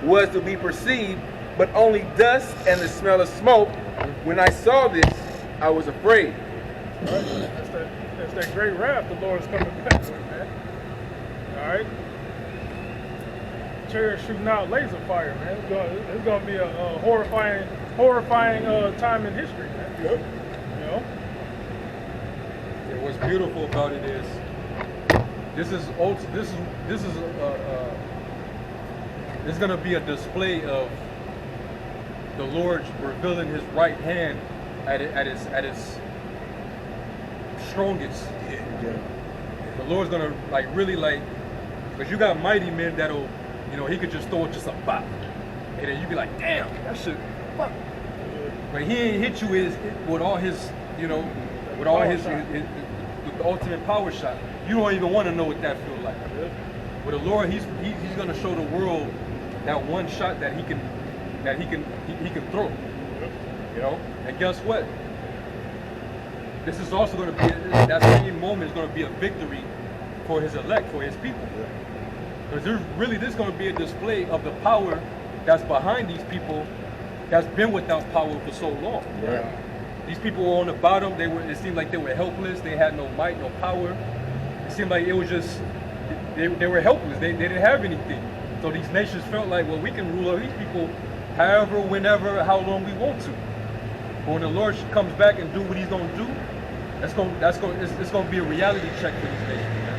was to be perceived, but only dust and the smell of smoke. When I saw this, I was afraid. Right? That's that great wrath the Lord is coming back with, man. All right? Chariots shooting out laser fire, man. It's gonna be a horrifying time in history, man. Yep. You know? And what's beautiful about it is this is going to be a display of the Lord revealing His right hand at its strongest. Yeah. The Lord's going to really because you got mighty men that'll, He could just throw just a bop, and then you be like, damn, that shit, fuck. But He ain't hit you with all his, with all his the ultimate power shot. You don't even want to know what that feels like. With the Lord, He's going to show the world that one shot that He can throw. And guess what? This is also going to be that same moment is going to be a victory for His elect, for His people. Because this is going to be a display of the power that's behind these people that's been without power for so long. Right. These people were on the bottom. It seemed like they were helpless. They had no might, no power. It seemed like it was just, they were helpless. They didn't have anything. So these nations felt like, well, we can rule over these people however, whenever, how long we want to. But when the Lord comes back and do what He's going to do, it's going to be a reality check for these nations, man.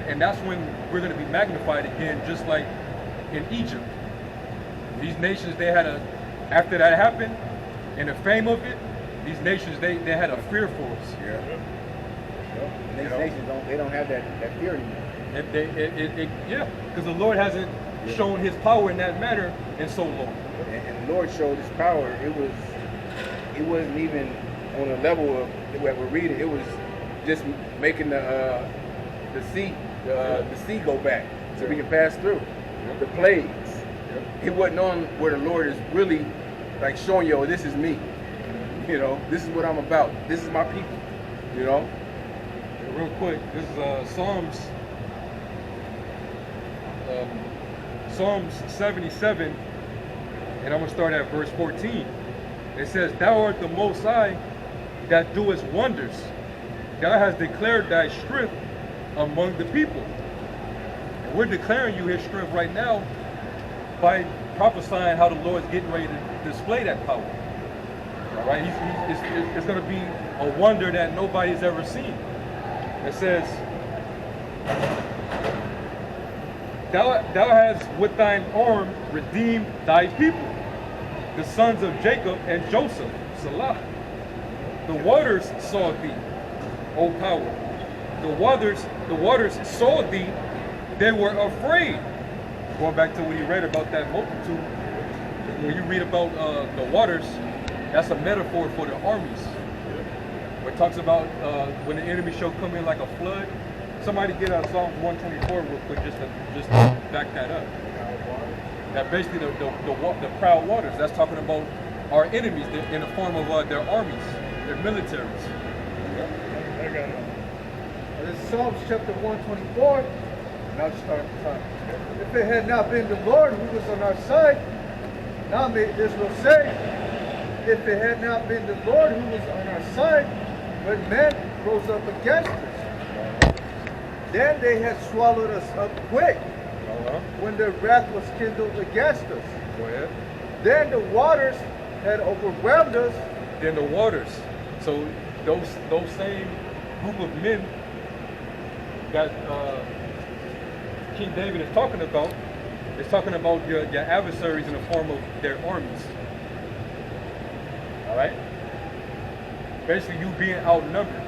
And that's when we're going to be magnified again, just like in Egypt. These nations, after that happened, and the fame of it, these nations, they had a fear for us. Yeah. And these nations don't have that fear anymore. Because the Lord hasn't shown His power in that manner in so long. And the Lord showed His power. It wasn't even on a level of what we're reading. It was just making the sea go back so we can pass through. The plagues. It wasn't on where the Lord is really showing you, this is me. This is what I'm about. This is my people. Real quick, this is Psalms 77, and I'm going to start at verse 14. It says, Thou art the Most High that doest wonders. Thou hast declared Thy strength among the people. And we're declaring you His strength right now by prophesying how the Lord's getting ready to display that power. All right, it's going to be a wonder that nobody's ever seen. It says, Thou hast with thine arm redeemed thy people, the sons of Jacob and Joseph, Salah. The waters saw thee, O power. The waters saw thee, they were afraid. Going back to when you read about that multitude, when you read about the waters, that's a metaphor for the armies. Where it talks about when the enemy shall come in like a flood. Somebody get out Psalms 124 real quick just to back that up. That basically the proud waters, that's talking about our enemies in the form of their armies, their militaries. I got it. This is Psalms chapter 124, and I'll start at the top. If it had not been the Lord who was on our side, now may Israel say, if it had not been the Lord who was on our side, when men rose up against us, then they had swallowed us up quick, when their wrath was kindled against us. Go ahead. Then the waters had overwhelmed us. Then the waters. So those same group of men that King David is talking about your adversaries in the form of their armies. All right? Basically, you being outnumbered.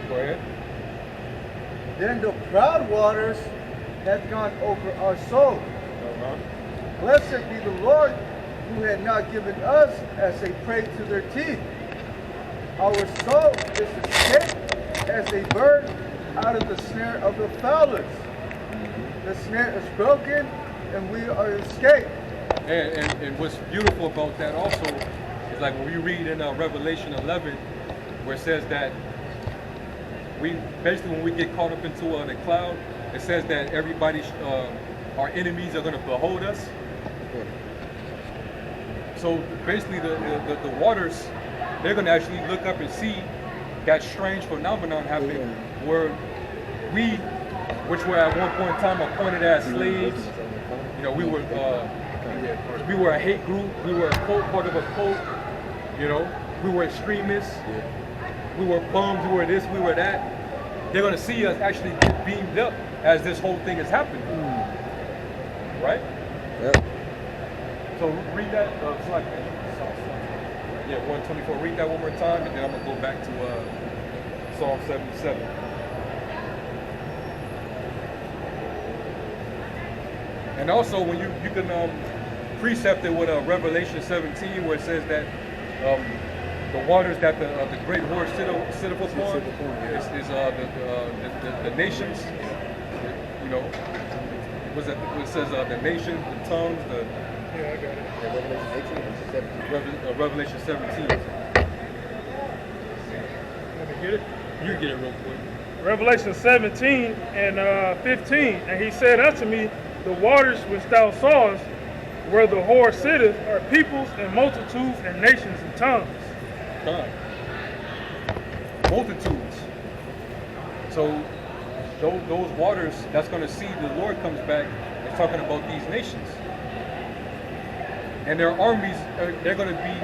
Go ahead. Then the proud waters had gone over our soul. Blessed be the Lord, who had not given us as a prey to their teeth. Our soul is escaped as a bird out of the snare of the fowlers. The snare is broken, and we are escaped. And what's beautiful about that also is like when we read in Revelation 11, where it says that we basically when we get caught up into the cloud, it says that everybody, our enemies are gonna behold us. So basically, the waters, they're gonna actually look up and see that strange phenomenon happening, where we, which were at one point in time appointed as slaves, you know, we were a hate group, we were a cult, part of a cult, you know, we were extremists, we were bums, we were this, we were that. They're gonna see us actually get beamed up as this whole thing is happening, right? Yep. So read that, yeah, 124. Read that one more time, and then I'm gonna go back to Psalm 77. And also, when you can precept it with Revelation 17, where it says that the waters that the great horse sitteth upon is the nations. You know, was it? It says the nations, the tongues, the. Yeah, I got it. Revelation 18 and 17. Revelation 17. Let me get it. You can get it real quick. Revelation 17 and 15. And he said unto me, the waters which thou sawest, where the whore sitteth, are peoples and multitudes and nations and tongues. Multitudes. So those waters that's going to see the Lord comes back is talking about these nations. And their armies, they're going to be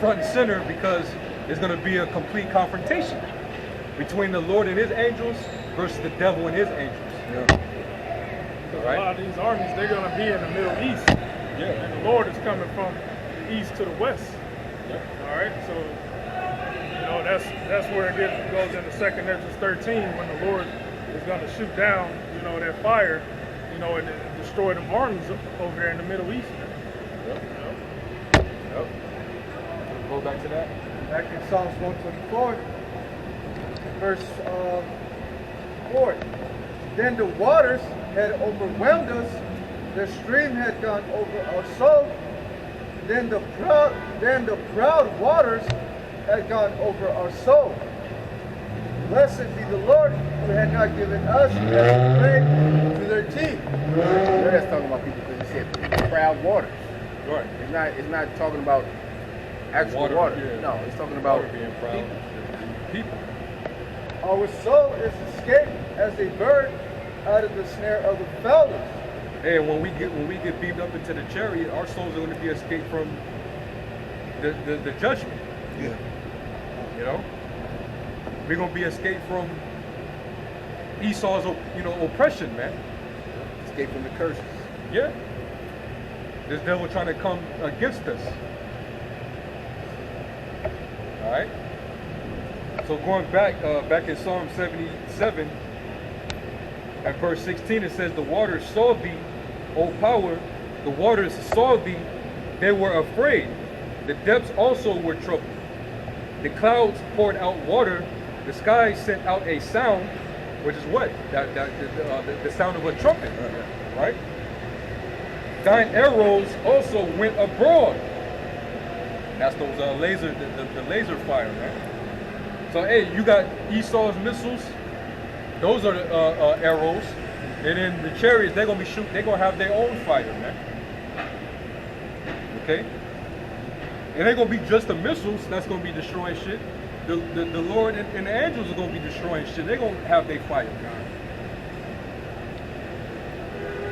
front and center because there's going to be a complete confrontation between the Lord and his angels versus the devil and his angels. Because a lot of these armies, they're going to be in the Middle East. Yeah. And the Lord is coming from the east to the west. Yep. All right, so you know that's where it goes into 2nd Ezra 13 when the Lord is going to shoot down, you know, that fire, you know, and destroy them armies over there in the Middle East. Yep. Go back to that. Back in Psalms 124, verse 4. Then the waters had overwhelmed us, the stream had gone over our soul. Then the proud waters had gone over our soul. Blessed be the Lord who had not given us as prey to their teeth. There that's talking about people because he said proud waters. Right. It's not talking about actual water. Yeah. No, it's talking about Water being proud. People. Our soul is escaped as a bird out of the snare of the fowlers. And when we get beamed up into the chariot, our souls are going to be escaped from the judgment. Yeah. You know, we're going to be escaped from Esau's oppression, man. escape from the curses. Yeah. This devil trying to come against us. All right. So going back in Psalm 77, at verse 16, it says, "The waters saw thee, O power. The waters saw thee; they were afraid. The depths also were troubled. The clouds poured out water. The sky sent out a sound," which is what? The sound of a trumpet, right? "Thine arrows also went abroad." That's those the laser fire, man. So hey, you got Esau's missiles. Those are the arrows, and then the chariots. They're gonna be shooting. They're gonna have their own fire, man. Okay. It ain't gonna be just the missiles that's gonna be destroying shit. The Lord and the angels are gonna be destroying shit. They're gonna have their fire.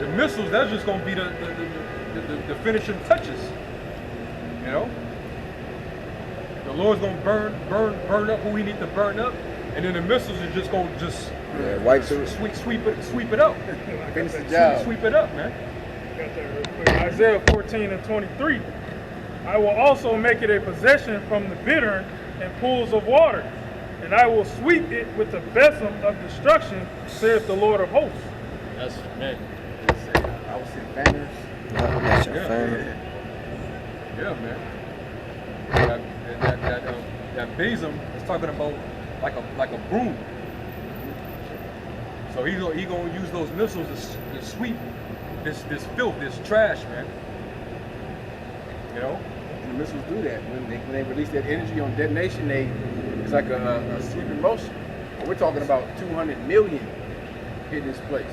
The missiles, that's just gonna be the finishing touches. You know? The Lord's gonna burn up who we need to burn up, and then the missiles are just gonna wipe through. sweep it up. Finish the job. Sweep it up, man. Got that real quick. Isaiah 14 and 23. "I will also make it a possession from the bittern and pools of water, and I will sweep it with the besom of destruction, saith the Lord of hosts." That's man. I would say banners. That's your Yeah. family. Yeah, man. That besom is talking about like a broom. So he's gonna use those missiles to sweep this filth, this trash, man. You know? And the missiles do that. When they release that energy on detonation, they It's like a sweeping motion. We're talking about 200 million hitting this place.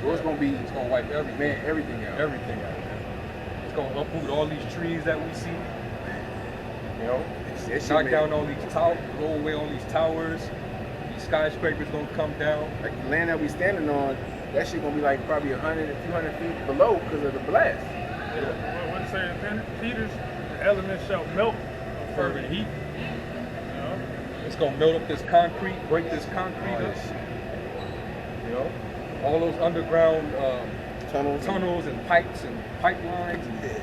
So it's gonna wipe everything out. Everything out. It's gonna uproot all these trees that we see. You know, knock down all these towers, blow away all these towers. These skyscrapers gonna come down. Like the land that we standing on, that shit gonna be like probably 100, 200 feet below because of the blast. What it say in Peter's, the elements shall melt of fervent heat. You know? It's gonna melt up this concrete, break this concrete up. You know, all those underground tunnels and pipes and pipelines, and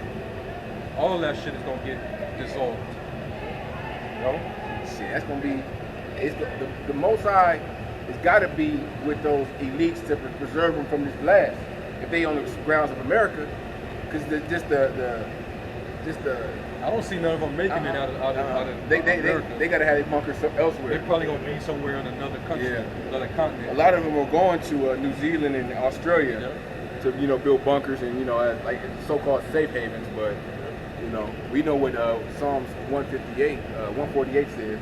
all that shit is gonna get dissolved. You know, Shit, that's gonna be. It's the Most High has got to be with those elites to preserve them from this blast. If they on the grounds of America, because just the I don't see none of them making it out of they America. got to have their bunkers elsewhere. They're probably gonna be somewhere in another country, another continent. A lot of them are going to New Zealand and Australia to build bunkers and like so-called safe havens. But we know what Psalms 148 says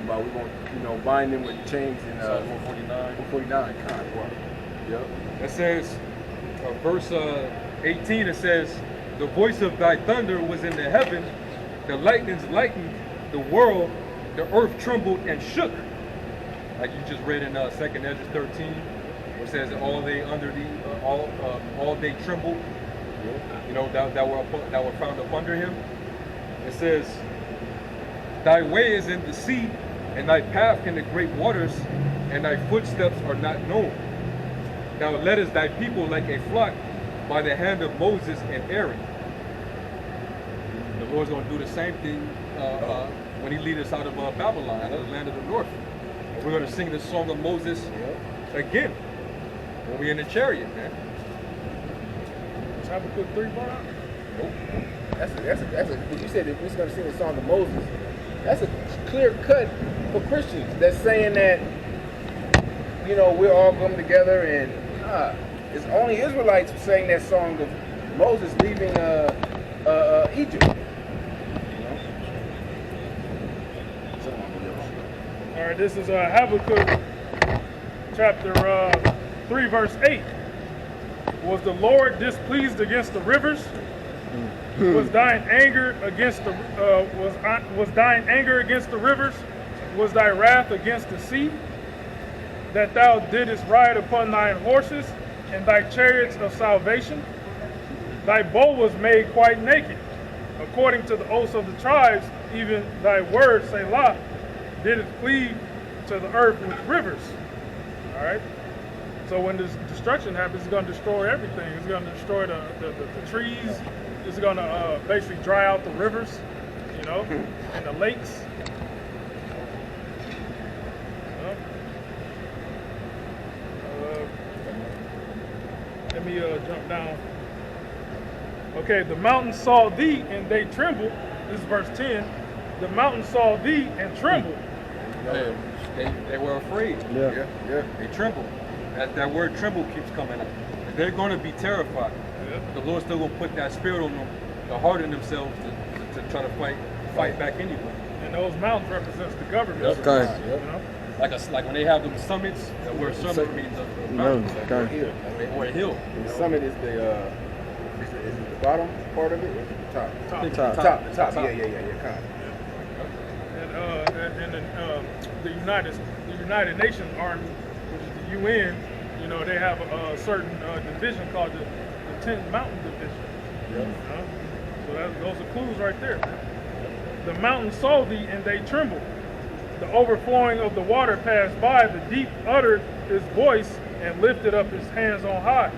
about we're going to bind them with chains in 149. Yep. It says, verse 18. It says, "The voice of thy thunder was in the heaven, the lightnings lightened the world, the earth trembled and shook." Like you just read in 2nd Ezra 13, where it says that all they trembled. That were found up under him. It says, "Thy way is in the sea, and thy path in the great waters, and thy footsteps are not known. Thou leddest thy people like a flock by the hand of Moses and Aaron." The Lord's going to do the same thing when he leads us out of Babylon, out of the land of the north. And we're going to sing the song of Moses again when we're in the chariot, man. Have a good 3 bar. Nope. That's a. You said that we're going to sing the song of Moses. That's a clear cut for Christians. That's saying that we're all come together and it's only Israelites who sang that song of Moses leaving Egypt. All right, this is Habakkuk chapter 3, verse 8. "Was the Lord displeased against the rivers? Was thine anger against the was thine anger against the rivers? Was thy wrath against the sea? That thou didst ride upon thine horses and thy chariots of salvation? Thy bow was made quite naked. According to the oaths of the tribes, even thy word, Selah, did it cleave to the earth with rivers." All right. So when this destruction happens, it's going to destroy everything. It's going to destroy the trees. It's going to basically dry out the rivers, and the lakes. Let me jump down. Okay, "the mountains saw thee and they trembled." This is verse 10. "The mountains saw thee and trembled." They were afraid. Yeah. They trembled. That word "tremble" keeps coming up. They're going to be terrified. The Lord's still going to put that spirit on them to harden themselves to try to fight back anyway. And those mountains represents the government. Okay. Like when they have them summits, where summit means a mountain or a hill. The summit is is it the bottom part of it or is it the top? Top. The top. Yeah. And the United Nations Army, which is the UN, they have a certain division called the 10th Mountain Division. So those are clues right there. "The mountains saw thee and they trembled. The overflowing of the water passed by. The deep uttered his voice and lifted up his hands on high.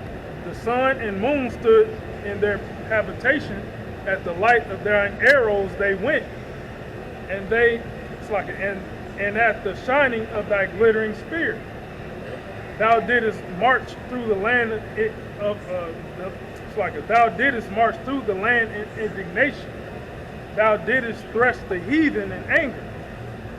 The sun and moon stood in their habitation. At the light of their arrows they went. And and at the shining of thy glittering spear. Thou didst march through the land thou didst march through the land in indignation. Thou didst thresh the heathen in anger.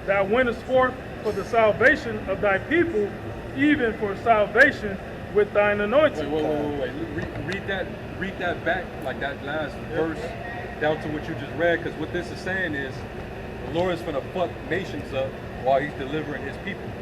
Thou wentest forth for the salvation of thy people, even for salvation with thine anointing." Wait. Read that back, like that last verse, down to what you just read, because what this is saying is the Lord is going to fuck nations up while he's delivering his people.